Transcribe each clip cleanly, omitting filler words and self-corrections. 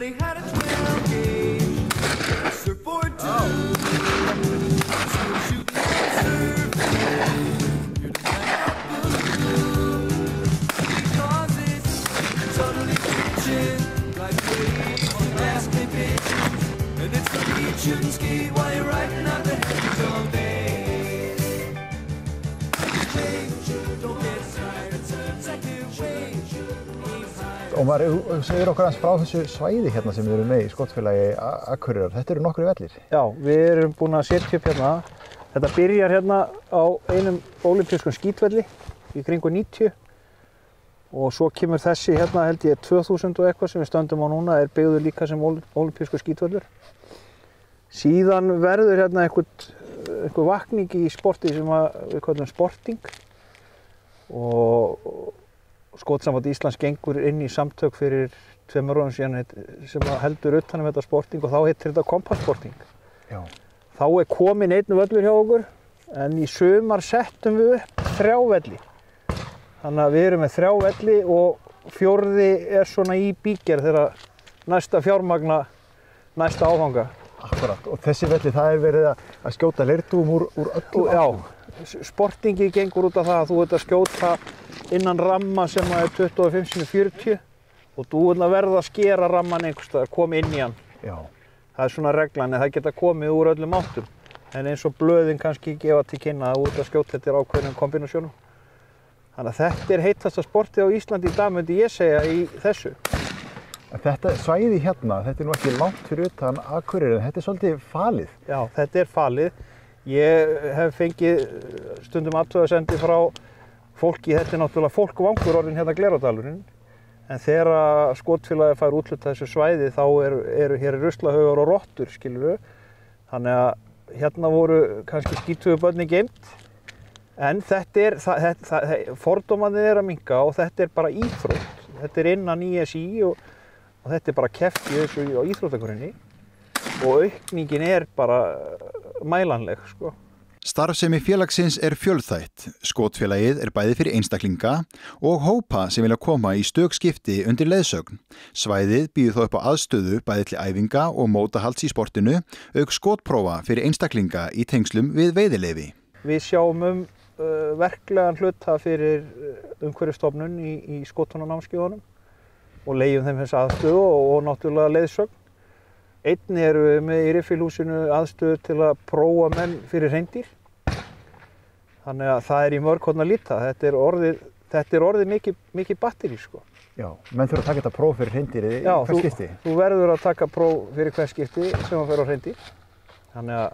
Shorty had a 12 gauge, surfboard too. Still shooting and surfing. You're the man because it's totally pitching like waves on glass clippings, and it's the beach shooting ski while you're riding out the heavens all day. Og maður segir okkur aðeins frá þessu svæði hérna sem við erum með í Skotsfélagi Akureyrar. Þetta eru nokkru vellir. Já, við erum búin að setja upp hérna. Þetta byrjar hérna á einum ólympískum skítvelli í kringu 90 og svo kemur þessi hérna held ég 2000 og eitthvað sem við stöndum á núna er byggður líka sem ólympískur skítvöllur. Síðan verður hérna einhver vakning í sporti sem við kallum sporting og Skotsamband Íslands gengur inn í samtök fyrir 2 árum síðan sem heldur utan um þetta sporting og þá heitir þetta kompassporting. Já. Þá er komin einn völlur hjá okkur en í sumar settum við upp 3 velli. Þannig að við erum með 3 velli og 4. er svona í bígerð þegar næsta fjármagna næsta áfanga. Akkurat. Og þessi velli það er verið að skjóta leirdúum úr öllum áttum. Já, sportingi gengur út af það að þú ert að skjóta innan ramma sem er 25x40 og þú verður að skera ramman einhvers staðar, koma inn í hann. Já. Það er svona reglan en það geta komið úr öllum áttum. En eins og blöðin kannski gefa til kynna að þú ert að skjóta þetta ákveðnum kombinasjónum. Þannig að þetta er heitasta sportið á Íslandi í dag, myndi ég segja, í þessu. Þetta svæði hérna, þetta er nú ekki langt fyrir utan Akureyri, en þetta er svolítið falið. Já, þetta er falið. Ég hef fengið stundum athugasemdir frá fólki, þetta er náttúrulega fólkvangur orðinn hérna Glerárdalurinn. En þegar Skotfélagið fær úthlutað þessu svæði þá eru hér ruslahaugar og rottur, skilur við. Þannig að hérna voru kannski skítugu börnin geymt. En fordómarnir eru að minnka og þetta er bara íþrótt. Þetta er innan ISÍ og þetta er bara keppt í þessu á íþróttagrunni. Og aukningin er bara mælanleg, sko. Starfsemi félagsins er fjölþætt. Skotfélagið er bæði fyrir einstaklinga og hópa sem vilja koma í stökskipti undir leiðsögn. Svæðið býður þó upp á aðstöðu bæði til æfinga og mótahalds í sportinu, auk skotprófa fyrir einstaklinga í tengslum við veiðileyfi. Við sjáum verklegan hluta fyrir Umhverfisstofnun í skotunarnámskeiðunum og leigjum þeim þessa aðstöðu og náttúrulega leiðsögn. Einnig erum við með í riffilhúsinu aðstöðu til að prófa menn fyrir hreindýr. Þannig að það er í mörg horn að líta. Þetta er orðið mikið batteri, sko. Já, menn þurfa að taka þetta próf fyrir hreindýr í hvert skipti. Já, þú verður að taka próf fyrir hvert skipti sem að fer á hreindýr. Þannig að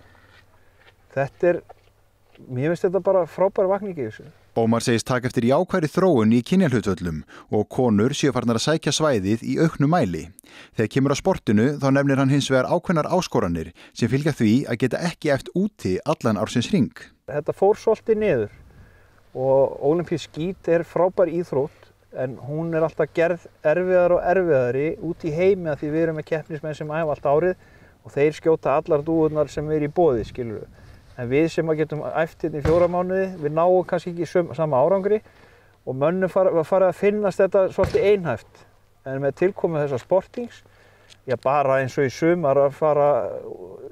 mér finnst þetta bara frábær vakning í þessu. Ómar segist taka eftir jákvæðri þróun í kynjahlutföllum og konur séu farnar að sækja svæðið í auknu mæli. Þegar kemur á sportinu þá nefnir hann hins vegar ákveðnar áskoranir sem fylgja því að geta ekki eftir úti allan ársins hring. Þetta fór svolítið niður og ólympísk skít er frábær íþrótt en hún er alltaf gerð erfiðar og erfiðari út í heimi að því við erum með keppnismenn sem æfa allt árið og þeir skjóta allar dúfurnar sem eru í boði, skilur við. En við sem getum æft hérna í 4 mánuði, við náum kannski ekki sama árangri og mönnum farið að finnast þetta svolítið einhæft. En með tilkomu þessa sportings, bara eins og í sumar að fara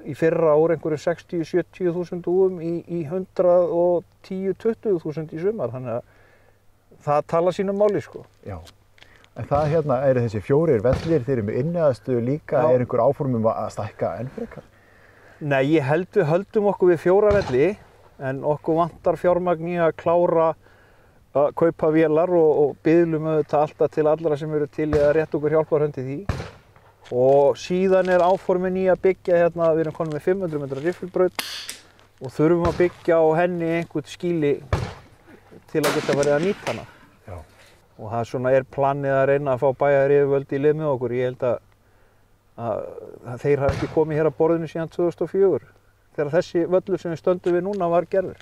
í fyrra úr einhverjum 60-70 þúsund dúfum í 110-20 þúsund í sumar. Þannig að það tala sínu máli, sko. Já. En það hérna eru þessi 4 vellir, þeir eru með inniaðstöðu líka, er einhver áformum að stækka enn frekar? Nei, ég held við höldum okkur við 4 velli en okkur vantar fjármagn í að klára að kaupa vélar og biðlum auðvitað alltaf til allra sem eru til að rétta okkur hjálparhönd í því. Og síðan er áformin í að byggja hérna, við erum komin með 500 metra riffilbraut og þurfum að byggja á henni einhvern skýli til að geta verið að nýta hana. Já. Og það svona er planið að reyna að fá bæjaryfirvöld í lið með okkur. Ég held að þeir hafa ekki komið hér að borðinu síðan 2004 þegar þessi völlur sem við stöndum við núna var gerður.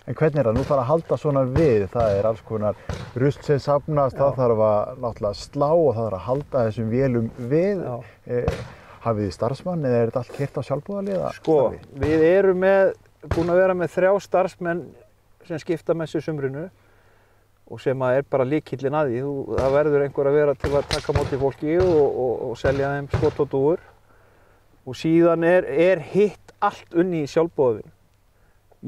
En hvernig er það? Nú þarf að halda svona við, það er alls konar rusl sem safnast, það þarf að náttúrulega slá og það þarf að halda þessum vélum við. Hafið þið starfsmann eða er þetta allt keyrt á sjálfboðaliða? Sko, við erum búin að vera með 3 starfsmenn sem skipta með sér sumrinu og sem að bara lykillinn að því. Það verður einhver að vera til að taka á móti fólki og selja þeim skot og dúfur. Og síðan er hitt allt unni í sjálfboðavinnu.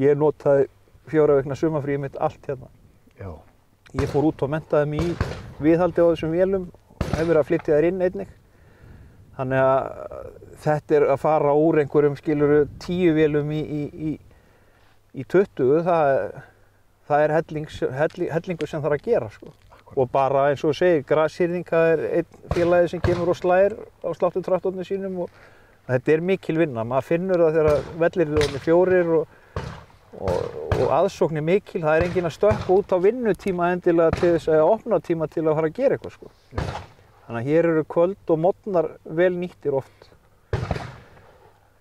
Ég notaði 4 vikna sumarfríið mitt allt hérna. Já. Ég fór út og menntaði mig í viðhaldi á þessum vélum, hef verið að flytja þær inn einnig. Þannig að þetta að fara úr einhverjum skiluru 10 vélum í 20, það hellingur sem þarf að gera sko. Og bara eins og þú segir, grashýrðing, það einn félagi sem kemur og slær á sláttutraktornum sínum og þetta mikil vinna. Maður finnur það þegar vellir eru orðnir 4 og aðsókn mikil. Það enginn að stökkva út á vinnutíma endilega til þess að opna tíma til að fara að gera eitthvað sko. Þannig að hér eru kvöld og morgnar vel nýttir oft.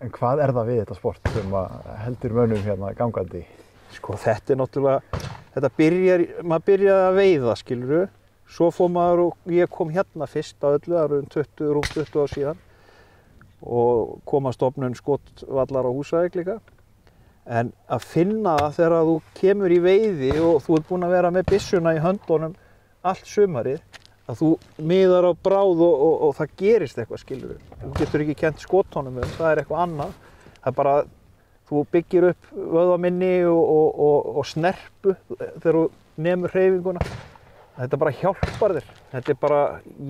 En hvað það við þetta sport sem heldur mönnum hérna gangandi? Sko þetta náttúrulega, maður byrjaði að veiða skilurðu, svo fór maður og ég kom hérna fyrst á öllu, það eru rúm 20 ár síðan og kom að stofnun skotvallar á Húsavík líka. En að finna það þegar þú kemur í veiði og þú ert búinn að vera með byssuna í höndunum allt sumarið, að þú miðar á bráð og það gerist eitthvað skilurðu. Þú getur ekki kennt skotunum það eitthvað annað. Það bara, þú byggir upp vöðvaminni og snerpu þegar þú nemur hreyfinguna. Þetta bara hjálpar þér. Þetta bara,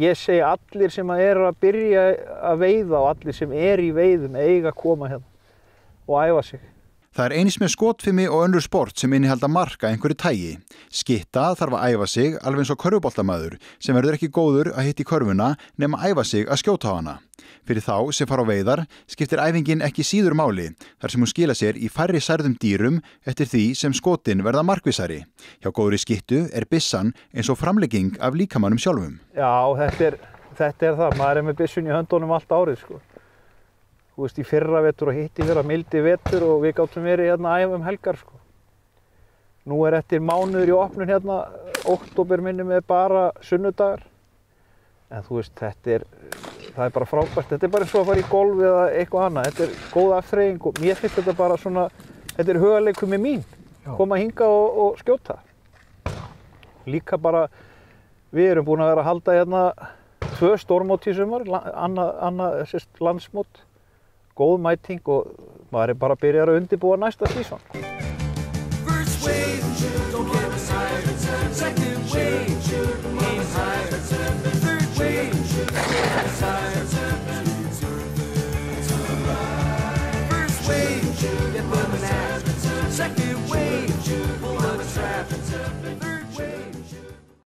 ég segi allir sem eru að byrja að veiða og allir sem í veiðum eiga að koma hérna og æfa sig. Það eins með skotfimi og önnur sport sem innihalda mark af einhverju tagi. Skytta þarf að æfa sig alveg eins og körfuboltamaður sem verður ekki góður að hitta í körfuna nema að æfa sig að skjóta á hana. Fyrir þá sem fara á veiðar skiptir æfingin ekki síður máli þar sem hún skila sér í færri særðum dýrum eftir því sem skotin verða markvissari. Hjá góðri skyttu byssan eins og framlegging af líkamannum sjálfum. Já, þetta það. Maður með byssun í höndunum allt árið sko. Þú veist, í fyrra vetur og hitt í fyrra mildi vetur og við gátum verið hérna að æfa helgar sko. Nú eftir mánuður í opnun hérna, október minnum bara sunnudagar. En þú veist, það bara frábært. Þetta bara eins og að fara í golf eða eitthvað annað. Þetta góð afþreying og mér finnst þetta bara svona, þetta hugarleikur með mín. Koma hingað og skjóta. Líka bara, við erum búin að vera að halda hérna 2 stórmót í sumar, annað landsmót. Góð mæting og maður bara að byrja að undirbúa næsta sísón.